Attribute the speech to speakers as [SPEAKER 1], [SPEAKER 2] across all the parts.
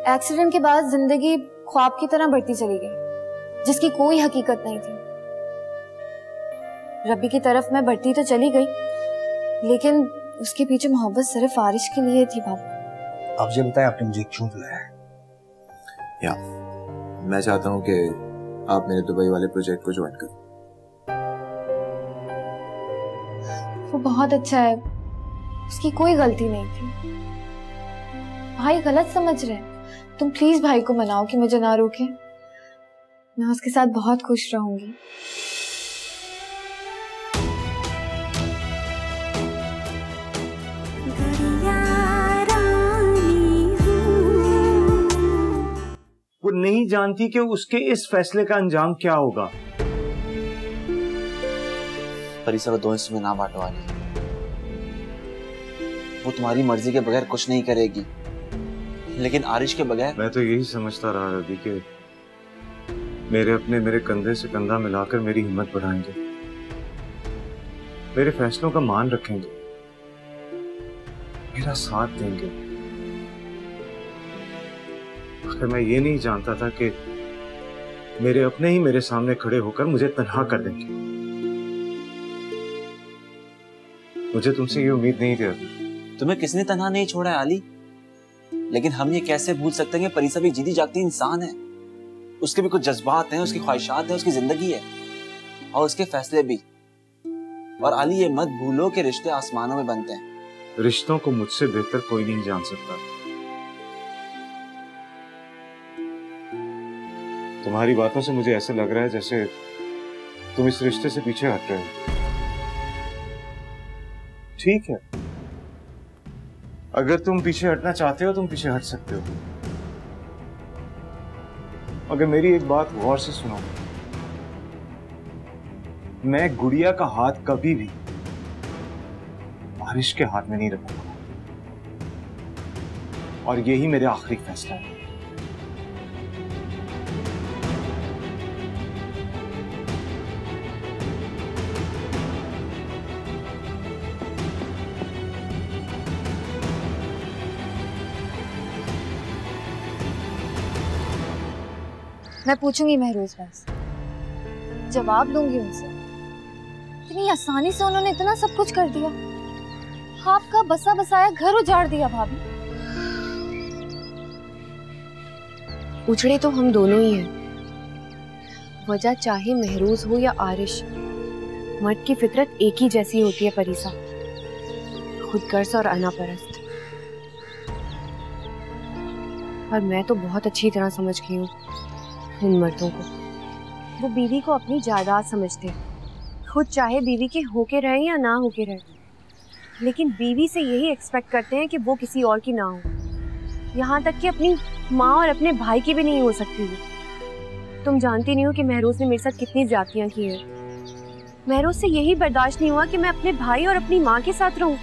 [SPEAKER 1] Accident के बाद जिंदगी ख्वाब की तरह बढ़ती चली गई, जिसकी कोई हकीकत नहीं थी। रब्बी की तरफ मैं बढ़ती तो चली गई, लेकिन उसके पीछे मोहब्बत सिर्फ आरिश के लिए थी। बाबू
[SPEAKER 2] आप ये बताएं, आपने मुझे क्यों बुलाया है?
[SPEAKER 3] या मैं चाहता हूँ कि आप मेरे दुबई वाले प्रोजेक्ट को ज्वाइन करें।
[SPEAKER 1] वो बहुत अच्छा है, उसकी कोई गलती नहीं थी। भाई गलत समझ रहे हैं। तुम प्लीज भाई को मनाओ कि मुझे ना रोके। मैं उसके साथ बहुत खुश रहूंगी।
[SPEAKER 4] वो नहीं जानती कि उसके इस फैसले का अंजाम क्या होगा।
[SPEAKER 5] परीसा को 2 हिस्सों में ना बांटो आली। वो तुम्हारी मर्जी के बगैर कुछ नहीं करेगी, लेकिन आरिश के बगैर।
[SPEAKER 4] मैं तो यही समझता रहा रवि कि मेरे अपने मेरे कंधे से कंधा मिलाकर मेरी हिम्मत बढ़ाएंगे, मेरे फैसलों का मान रखेंगे, मेरा साथ देंगे। आखिर मैं ये नहीं जानता था कि मेरे अपने ही मेरे सामने खड़े होकर मुझे तन्हा कर देंगे। मुझे तुमसे ये उम्मीद नहीं थी।
[SPEAKER 5] तुम्हें किसने तन्हा नहीं छोड़ा है आली, लेकिन हम ये कैसे भूल सकते हैं कि परीसा भी जीती जागती इंसान है। उसके भी कुछ जज्बात हैं, उसकी ख्वाहिशात हैं, उसकी जिंदगी है और उसके फैसले भी। और आली ये मत भूलो कि रिश्ते आसमानों में बनते हैं।
[SPEAKER 4] रिश्तों को मुझसे बेहतर कोई नहीं जान सकता। तुम्हारी बातों से मुझे ऐसा लग रहा है जैसे तुम इस रिश्ते से पीछे हट रहे हो। ठीक है, अगर तुम पीछे हटना चाहते हो तुम पीछे हट सकते हो, मगर मेरी एक बात गौर से सुनो। मैं गुड़िया का हाथ कभी भी आरिश के हाथ में नहीं रखूंगा, और यही मेरा आखिरी फैसला है।
[SPEAKER 1] मैं पूछूंगी महरोज भाई से, जवाब दूंगी उनसे। इतनी आसानी से उन्होंने इतना सब कुछ कर दिया, आपका बसा बसाया घर उजाड़ दिया। भाभी
[SPEAKER 6] उजड़े तो हम दोनों ही हैं, वजह चाहे महरोज हो या आरिश। मर्द की फितरत एक ही जैसी होती है परीसा, खुदगर्ज और अनापरस्त। और मैं तो बहुत अच्छी तरह समझ गई हूँ इन मर्दों को। वो बीवी को अपनी जायदाद समझते हैं, खुद चाहे बीवी के होके रहे या ना होके रहे, लेकिन बीवी से यही एक्सपेक्ट करते हैं कि वो किसी और की ना हो। यहाँ तक कि अपनी माँ और अपने भाई की भी नहीं हो सकती वो। तुम जानती नहीं हो कि महरोज ने मेरे साथ कितनी ज्यादतियाँ की हैं। महरोज से यही बर्दाश्त नहीं हुआ कि मैं अपने भाई और अपनी माँ के साथ रहूं,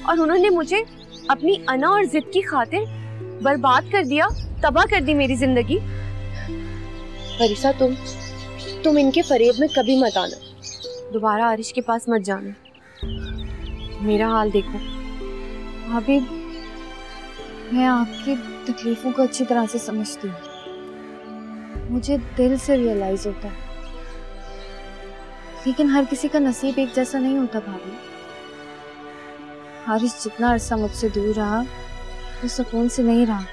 [SPEAKER 6] और उन्होंने मुझे अपनी अना और जिद की खातिर बर्बाद कर दिया, तबाह कर दी मेरी जिंदगी। परीसा तुम इनके फरेब में कभी मत आना, दोबारा आरिश के पास मत जाना। मेरा हाल देखो।
[SPEAKER 1] भाभी मैं आपकी तकलीफों को अच्छी तरह से समझती हूँ, मुझे दिल से रियलाइज होता है, लेकिन हर किसी का नसीब एक जैसा नहीं होता। भाभी आरिश जितना अरसा मुझसे दूर रहा वो सुकून से नहीं रहा,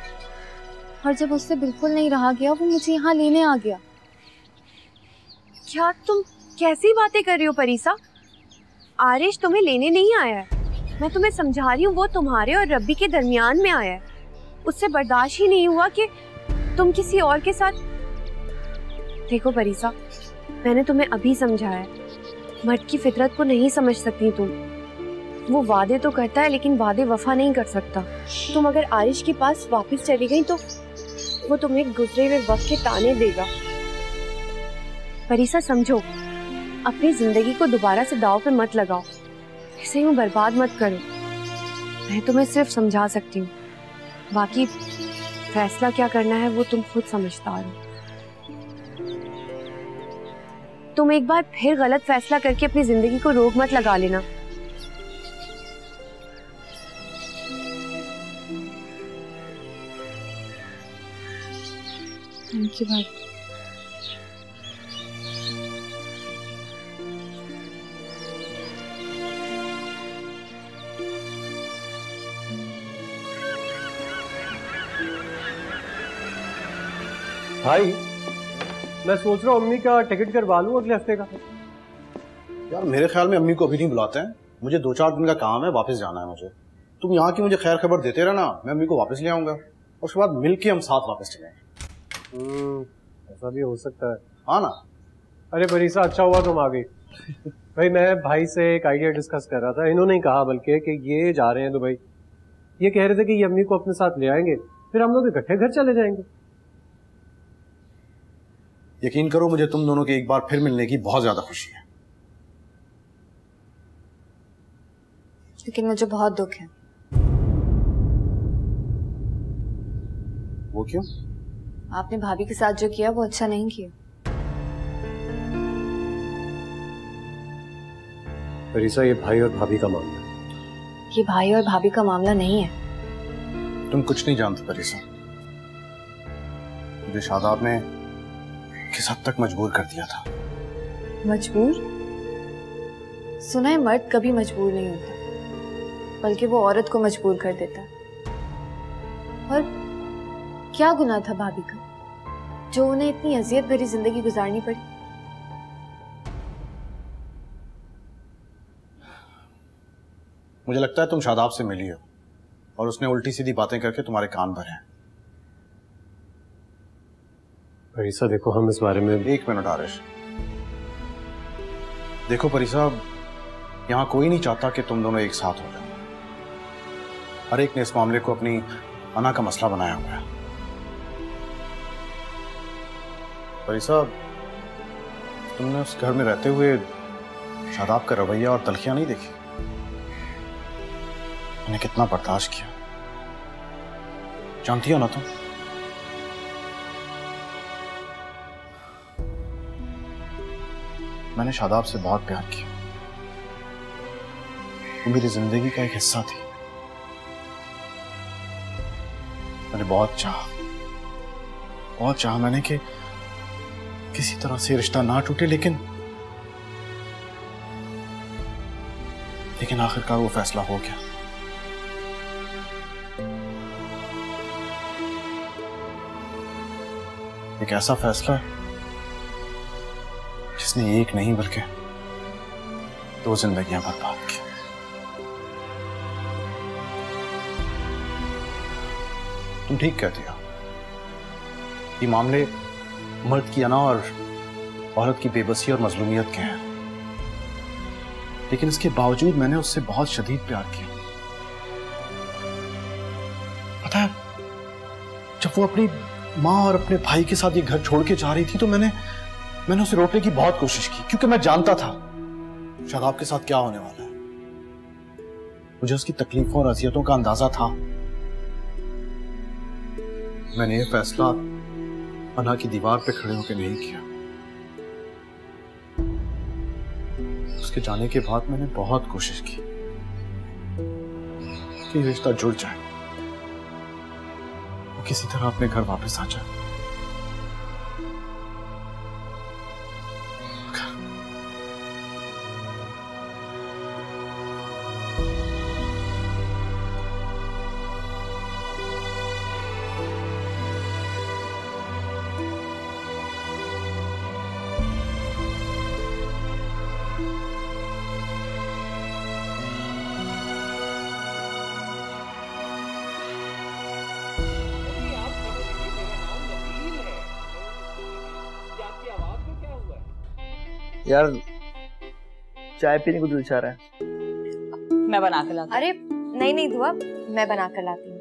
[SPEAKER 1] और जब उससे बिल्कुल नहीं रहा गया वो मुझे यहाँ लेने आ गया।
[SPEAKER 6] क्या तुम कैसी बातें कर रही हो परीसा? आरिश तुम्हें लेने नहीं आया है, मैं तुम्हें समझा रही हूँ। वो तुम्हारे और रब्बी के दरमियान में आया है। उससे बर्दाश्त ही नहीं हुआ कि तुम किसी और के साथ। देखो परीसा, मैंने तुम्हें अभी समझाया, मर्द की फितरत को नहीं समझ सकती तुम। वो वादे तो करता है लेकिन वादे वफा नहीं कर सकता। तुम अगर आरिश के पास वापस चली गई तो वो तुम्हें गुजरे हुए वक्त के ताने देगा। परीसा समझो, अपनी जिंदगी को दोबारा से दांव पे मत लगाओ, इसे यूं बर्बाद मत करो। मैं तुम्हें सिर्फ समझा सकती हूँ, बाकी फैसला क्या करना है वो तुम खुद समझदार हो। तुम एक बार फिर गलत फैसला करके अपनी जिंदगी को रोक मत लगा लेना।
[SPEAKER 1] थैंक यू भाभी।
[SPEAKER 7] भाई मैं सोच रहा हूँ अम्मी का टिकट करवा लूँ अगले हफ्ते का।
[SPEAKER 2] यार मेरे ख्याल में अम्मी को अभी नहीं बुलाते हैं, मुझे 2-4 दिन का काम है, वापस जाना है मुझे। तुम यहाँ की मुझे खैर खबर देते रहना, मैं अम्मी को वापस ले आऊंगा और उसके बाद मिलके हम साथ वापस चलेंगे।
[SPEAKER 7] ऐसा भी हो सकता है।
[SPEAKER 2] हाँ ना?
[SPEAKER 7] अरे बरीसा अच्छा हुआ तुम आ गई। भाई मैं भाई से एक आइडिया डिस्कस कर रहा था, इन्होंने कहा बल्कि कि ये जा रहे हैं दुबई, ये कह रहे थे कि ये अम्मी को अपने साथ ले आएंगे, फिर हम लोग इकट्ठे घर चले जाएंगे।
[SPEAKER 2] यकीन करो मुझे तुम दोनों के एक बार फिर मिलने की बहुत ज्यादा खुशी है।
[SPEAKER 1] लेकिन मुझे बहुत दुख है।
[SPEAKER 2] वो क्यों?
[SPEAKER 1] आपने भाभी के साथ जो किया वो अच्छा नहीं किया।
[SPEAKER 7] बरीसा ये भाई और भाभी का मामला है।
[SPEAKER 1] ये भाई और भाभी का मामला नहीं है।
[SPEAKER 2] तुम कुछ नहीं जानते बरीसा, मुझे शादाब ने किस हद तक मजबूर कर दिया था।
[SPEAKER 1] मजबूर? सुना है मर्द कभी मजबूर नहीं होता, बल्कि वो औरत को मजबूर कर देता। और क्या गुनाह था भाभी का जो उन्हें इतनी अजियत भरी जिंदगी गुजारनी पड़ी?
[SPEAKER 2] मुझे लगता है तुम शादाब से मिली हो और उसने उल्टी सीधी बातें करके तुम्हारे कान भरे हैं।
[SPEAKER 7] परीसा देखो हम इस बारे में।
[SPEAKER 2] एक मिनट आरिश, देखो परीसा, यहां कोई नहीं चाहता कि तुम दोनों एक साथ हो जाओ। हर एक ने इस मामले को अपनी अना का मसला बनाया हुआ है। परीसा, तुमने उस घर में रहते हुए शादाब का रवैया और तलखियां नहीं देखी? मैंने कितना बर्दाश्त किया, जानती हो ना तुम? मैंने शादाब से बहुत प्यार किया, वो मेरी जिंदगी का एक हिस्सा थी। मैंने बहुत चाहा मैंने कि किसी तरह से रिश्ता ना टूटे, लेकिन आखिरकार वो फैसला हो गया। एक ऐसा फैसला जिसने एक नहीं बल्कि 2 जिंदगियां बर्बाद की। तुम ठीक कहती हो, ये मामले मर्द की अना और औरत की बेबसी और मजलूमियत के हैं, लेकिन इसके बावजूद मैंने उससे बहुत शदीद प्यार किया। पता है, जब वो अपनी माँ और अपने भाई के साथ ये घर छोड़ के जा रही थी तो मैंने उसे रोकने की बहुत कोशिश की, क्योंकि मैं जानता था शादाब के साथ क्या होने वाला है। मुझे उसकी तकलीफों और अजियतों का अंदाजा था। मैंने ये फैसला अना की दीवार पे खड़े होकर नहीं किया। उसके जाने के बाद मैंने बहुत कोशिश की कि रिश्ता जुड़ जाए, वो किसी तरह अपने घर वापस आ जाए।
[SPEAKER 8] यार चाय पीने को दिल चाह रहा है।
[SPEAKER 9] मैं बना के लाती हूँ।
[SPEAKER 6] अरे नहीं नहीं दुआ, मैं बना कर लाती हूँ।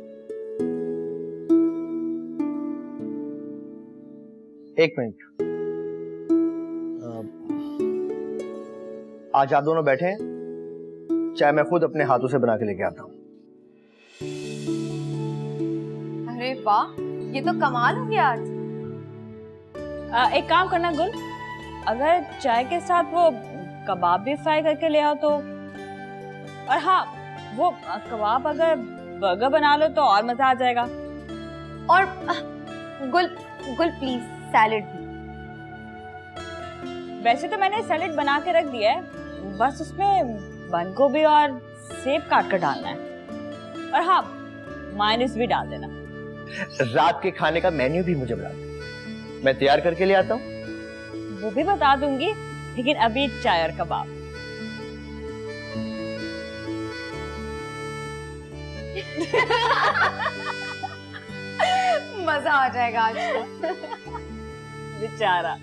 [SPEAKER 8] एक मिनट, आज आप दोनों बैठे हैं, चाय मैं खुद अपने हाथों से बना के लेके आता हूँ।
[SPEAKER 6] अरे वाह, ये तो कमाल हो गया आज।
[SPEAKER 9] एक काम करना गुल, अगर चाय के साथ वो कबाब भी फ्राई करके ले आओ तो, और हाँ वो कबाब अगर बर्गर बना लो तो और मजा आ जाएगा।
[SPEAKER 6] और गुल गुल प्लीज सैलेड भी।
[SPEAKER 9] वैसे तो मैंने सैलेड बना के रख दिया है, बस उसमें बंद गोभी और सेब काट कर डालना है। और हाँ, मायोनीज भी डाल देना।
[SPEAKER 8] रात के खाने का मेन्यू भी मुझे बता दो, मैं तैयार करके ले आता हूँ।
[SPEAKER 9] वो भी बता दूंगी, लेकिन अभी चाय और कबाब।
[SPEAKER 6] मजा आ जाएगा आज तो।
[SPEAKER 9] बेचारा।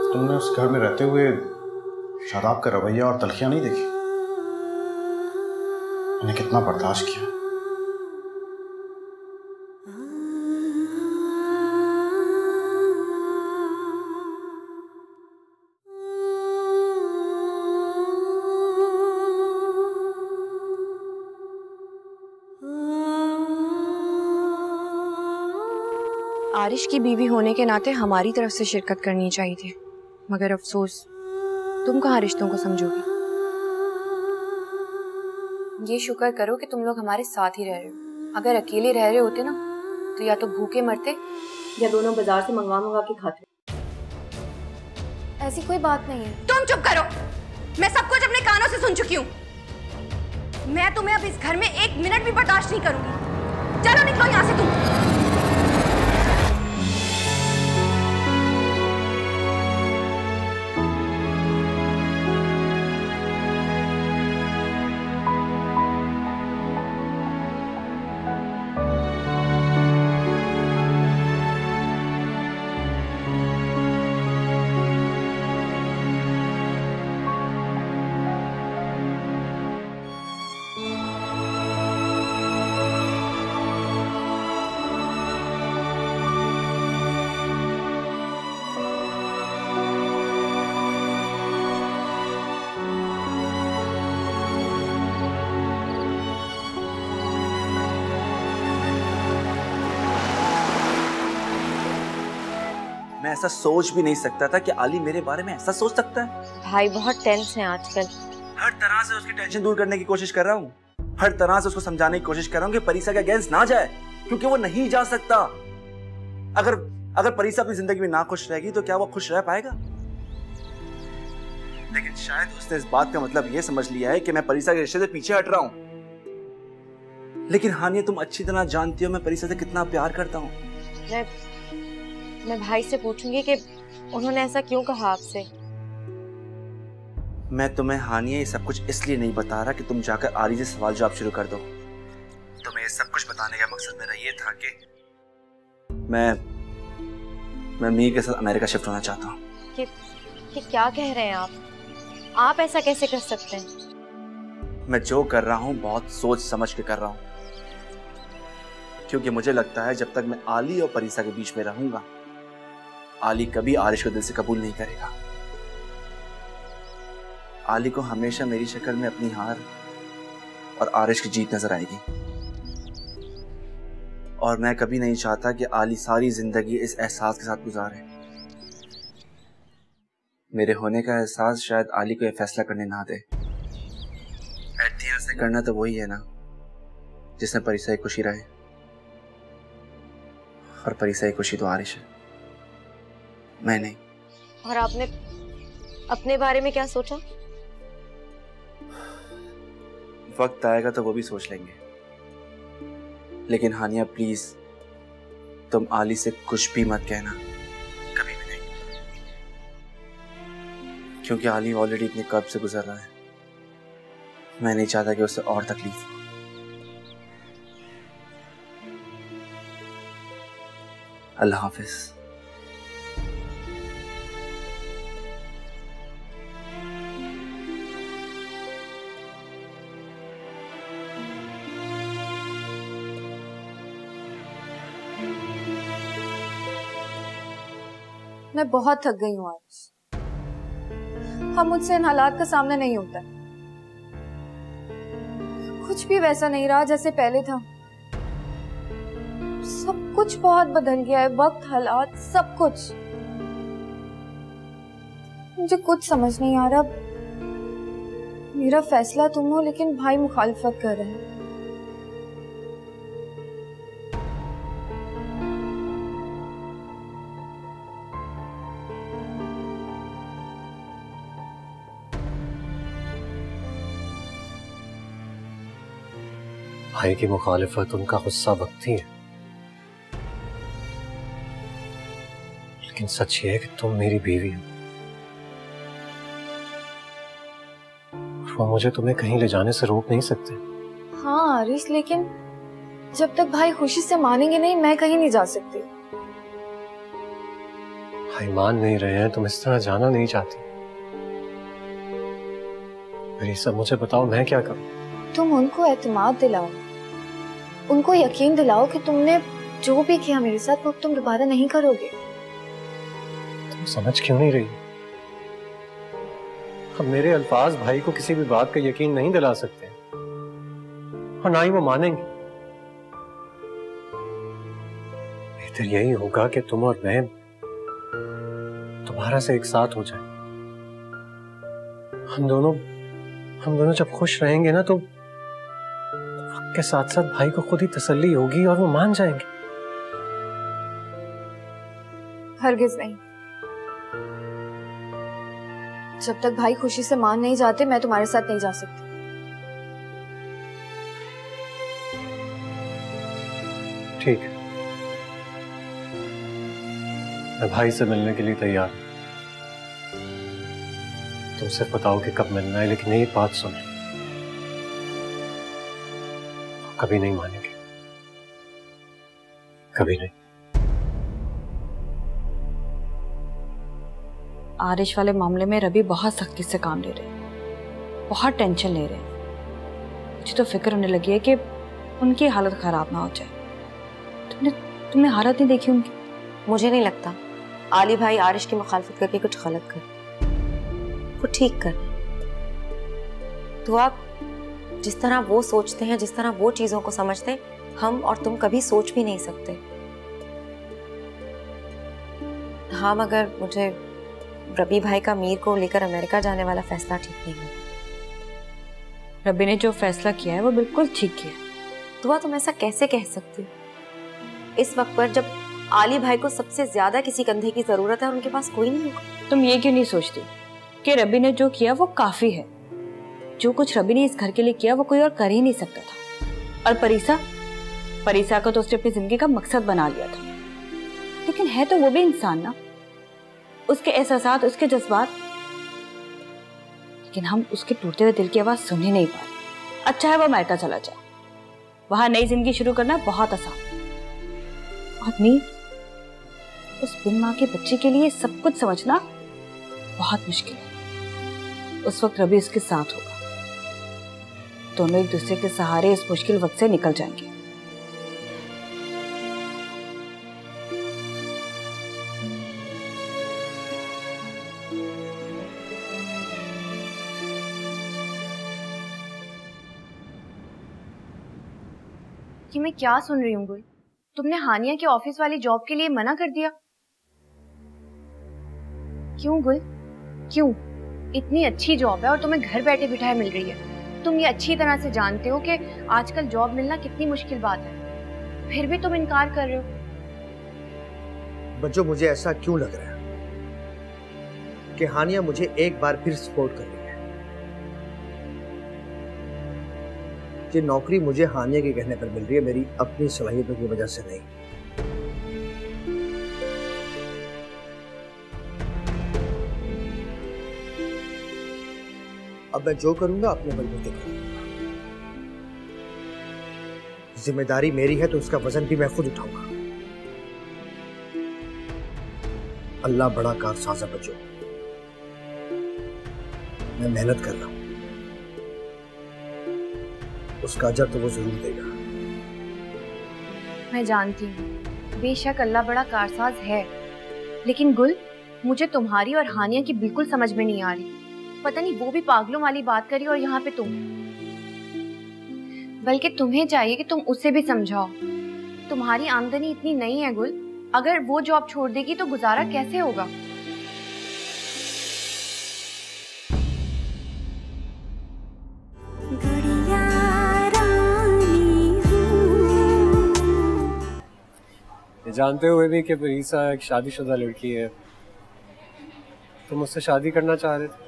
[SPEAKER 2] तुमने उस घर में रहते हुए शादाब का रवैया और तलखियां नहीं देखी? मैंने कितना बर्दाश्त किया।
[SPEAKER 6] आरिश की बीवी होने के नाते हमारी तरफ से शिरकत करनी चाहिए थी, मगर अफसोस तुम कहाँ रिश्तों को समझोगी। ये शुक्र करो कि तुम लोग हमारे साथ ही रह रहे हो। अगर अकेले रह रहे होते ना तो या तो भूखे मरते या दोनों बाजार से मंगवा के खाते।
[SPEAKER 1] ऐसी कोई बात नहीं है।
[SPEAKER 6] तुम चुप करो, मैं सब कुछ अपने कानों से सुन चुकी हूँ। मैं तुम्हें अब इस घर में 1 मिनट भी बर्दाश्त नहीं करूंगी। चलो निकलो यहाँ से तुम।
[SPEAKER 5] मैं ऐसा सोच भी नहीं सकता था कि आली मेरे बारे में ऐसा सोच सकता है।
[SPEAKER 6] भाई बहुत टेंस है आजकल।
[SPEAKER 5] हर तरह से उसकी टेंशन दूर करने की कोशिश कर रहा हूँ, हर तरह से उसको समझाने की कोशिश कर रहा हूँ कि परीसा के अगेंस्ट ना जाए, क्योंकि वो नहीं जा सकता। अगर परीसा अपनी जिंदगी में ना खुश रहेगी तो क्या वो खुश रह पाएगा? लेकिन शायद उसने इस बात का मतलब ये समझ लिया है कि मैं परीसा के रिश्ते से पीछे हट रहा हूँ। लेकिन हानिया, तुम अच्छी तरह जानती हो मैं परीसा से कितना प्यार करता हूँ।
[SPEAKER 6] मैं भाई से पूछूंगी कि उन्होंने ऐसा क्यों कहा आपसे।
[SPEAKER 5] मैं तुम्हें हानिया ये सब कुछ इसलिए नहीं बता रहा कि तुम जाकर आली से सवाल जवाब शुरू कर दो। तुम्हें ये सब कुछ बताने का मकसद मेरा ये था कि मैं मीर के साथ अमेरिका शिफ्ट होना चाहता हूँ।
[SPEAKER 6] कि क्या कह रहे हैं आप ऐसा कैसे कर सकते हैं?
[SPEAKER 5] मैं जो कर रहा हूँ बहुत सोच समझ के कर रहा हूँ, क्योंकि मुझे लगता है जब तक मैं आली और परीसा के बीच में रहूंगा, आली कभी आरिश को दिल से कबूल नहीं करेगा। आली को हमेशा मेरी शक्ल में अपनी हार और आरिश की जीत नजर आएगी, और मैं कभी नहीं चाहता कि आली सारी जिंदगी इस एहसास के साथ गुजारे। मेरे होने का एहसास शायद आली को यह फैसला करने ना दे। से करना तो वही है ना जिसने परीसा की खुशी रहे, और परीसा की खुशी तो आरिश है, मैं नहीं।
[SPEAKER 6] और आपने अपने बारे में क्या सोचा?
[SPEAKER 5] वक्त आएगा तो वो भी सोच लेंगे। लेकिन हानिया प्लीज, तुम आली से कुछ भी मत कहना, कभी भी नहीं, क्योंकि आली ऑलरेडी इतने कर्ब से गुजर रहा है। मैं नहीं चाहता कि उससे और तकलीफ हो। अल्लाह हाफिज।
[SPEAKER 1] मैं बहुत थक गई हूँ आज। हम मुझसे इन हालात का सामना नहीं होता। खुद कुछ भी वैसा नहीं रहा जैसे पहले था। सब कुछ बहुत बदल गया है, वक्त, हालात, सब कुछ। मुझे कुछ समझ नहीं आ रहा। मेरा फैसला तुम हो, लेकिन भाई मुखालिफत कर रहे हैं।
[SPEAKER 7] भाई की मुखालिफत, उनका गुस्सा वक्ती है, लेकिन सच ये है कि तुम मेरी बीवी हो। वो मुझे तुम्हें कहीं ले जाने से रोक नहीं सकते।
[SPEAKER 1] हाँ आरिश, लेकिन जब तक भाई खुशी से मानेंगे नहीं, मैं कहीं नहीं जा सकती।
[SPEAKER 7] भाई मान नहीं रहे हैं, तुम इस तरह जाना नहीं चाहती। मेरी सब मुझे बताओ, मैं क्या करूं?
[SPEAKER 1] तुम उनको एतमाद दिलाओ, उनको यकीन दिलाओ कि तुमने जो भी किया मेरे साथ वो तुम दोबारा नहीं करोगे।
[SPEAKER 7] तुम समझ क्यों नहीं रही? अब मेरे अल्फाज भाई को किसी भी बात का यकीन नहीं दिला सकते और ना ही वो मानेंगे। बेहतर यही होगा कि तुम और मैं दोबारा से एक साथ हो जाएं। हम दोनों जब खुश रहेंगे ना, तो वक्त के साथ साथ भाई को खुद ही तसल्ली होगी और वो मान जाएंगे।
[SPEAKER 1] हरगिज नहीं। जब तक भाई खुशी से मान नहीं जाते, मैं तुम्हारे साथ नहीं जा सकती।
[SPEAKER 7] ठीक है, मैं भाई से मिलने के लिए तैयार हूं। तुम सिर्फ बताओ कि कब मिलना है, लेकिन एक बात सुने, कभी नहीं मानेंगे, कभी नहीं।
[SPEAKER 9] आरिश वाले मामले में रवि बहुत सख्ती से काम ले रहे हैं, बहुत टेंशन ले रहे हैं। मुझे तो फिक्र होने लगी है कि उनकी हालत खराब ना हो जाए। तुमने हालत नहीं देखी उनकी?
[SPEAKER 6] मुझे नहीं लगता आली भाई आरिश की मुखालफत करके कुछ गलत कर, वो ठीक कर। तो आप जिस तरह वो सोचते हैं, जिस तरह वो चीजों को समझते हैं, हम और तुम कभी सोच भी नहीं सकते। हाँ, मगर मुझे रवि भाई का मीर को लेकर अमेरिका जाने वाला फैसला ठीक नहीं है।
[SPEAKER 9] रवि ने जो फैसला किया है वो बिल्कुल ठीक किया।
[SPEAKER 6] दुआ, तुम ऐसा कैसे कह सकती हो इस वक्त पर, जब आली भाई को सबसे ज्यादा किसी कंधे की जरूरत है और उनके पास कोई नहीं होगा?
[SPEAKER 9] तुम ये क्यों नहीं सोचती कि रवि ने जो किया वो काफी है? जो कुछ रवि ने इस घर के लिए किया वो कोई और कर ही नहीं सकता था। और परीसा को तो उसने अपनी जिंदगी का मकसद बना लिया था, लेकिन है तो वो भी इंसान ना, उसके एहसासात, उसके जज्बात। लेकिन हम उसके टूटते हुए दिल की आवाज सुन ही नहीं पा रहे। अच्छा है वो अमेरिका चला जाए, वहां नई जिंदगी शुरू करना बहुत आसान। और मीर, उस बिन माँ के बच्चे के लिए सब कुछ समझना बहुत मुश्किल है। उस वक्त रवि उसके साथ होगा, दोनों एक दूसरे के सहारे इस मुश्किल वक्त से निकल जाएंगे।
[SPEAKER 6] कि मैं क्या सुन रही हूँ गुल? तुमने हानिया के ऑफिस वाली जॉब के लिए मना कर दिया? क्यों गुल, क्यों? इतनी अच्छी जॉब है और तुम्हें घर बैठे बिठाए मिल रही है। तुम ये अच्छी तरह से जानते हो कि आजकल जॉब मिलना कितनी मुश्किल बात है, फिर भी तुम इनकार कर रहे हो।
[SPEAKER 8] बच्चों, मुझे ऐसा क्यों लग रहा है कि हानिया मुझे एक बार फिर सपोर्ट कर रही है? ये नौकरी मुझे हानिया के कहने पर मिल रही है, मेरी अपनी सलाहियतों की वजह से नहीं। अब मैं जो करूंगा अपने बलबूते करूंगा। जिम्मेदारी मेरी है तो उसका वजन भी मैं खुद उठाऊंगा। अल्लाह बड़ा कारसाज है बच्चों, मैं मेहनत कर रहा हूं, उसका अजर तो वो जरूर देगा।
[SPEAKER 6] मैं जानती हूँ बेशक अल्लाह बड़ा कारसाज है, लेकिन गुल, मुझे तुम्हारी और हानिया की बिल्कुल समझ में नहीं आ रही। पता नहीं वो भी पागलों वाली बात करी और यहाँ पे बल्कि तुम्हें चाहिए कि तुम उसे भी समझाओ। तुम्हारी आमदनी इतनी नहीं है गुल, अगर वो जॉब छोड़ देगी तो गुजारा कैसे होगा?
[SPEAKER 7] जानते हुए भी कि परीसा एक शादीशुदा लड़की है, तुम उससे शादी करना चाह रहे थे।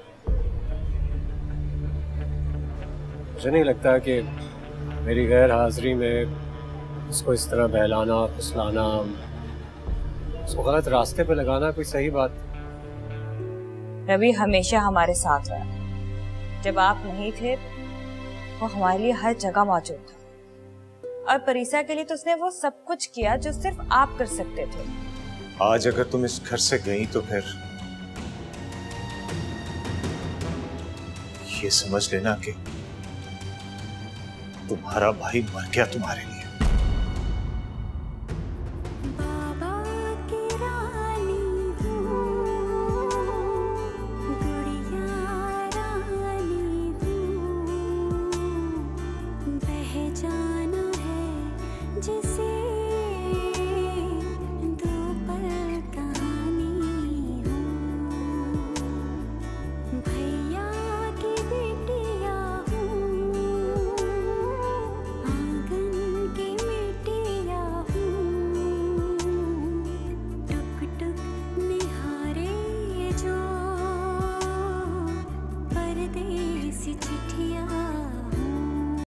[SPEAKER 7] मुझे नहीं लगता कि मेरी गैर हाजिरी में उसको इस तरह बहलाना, फुसलाना, उसको गलत रास्ते पे लगाना कोई सही बात।
[SPEAKER 9] रवि हमेशा हमारे साथ रहा। जब आप नहीं थे वो हमारे लिए हर जगह मौजूद था, और परीसा के लिए तो उसने वो सब कुछ किया जो सिर्फ आप कर सकते थे।
[SPEAKER 4] आज अगर तुम इस घर से गई तो फिर ये समझ लेना कि तुम्हारा भाई मर गया तुम्हारे लिए।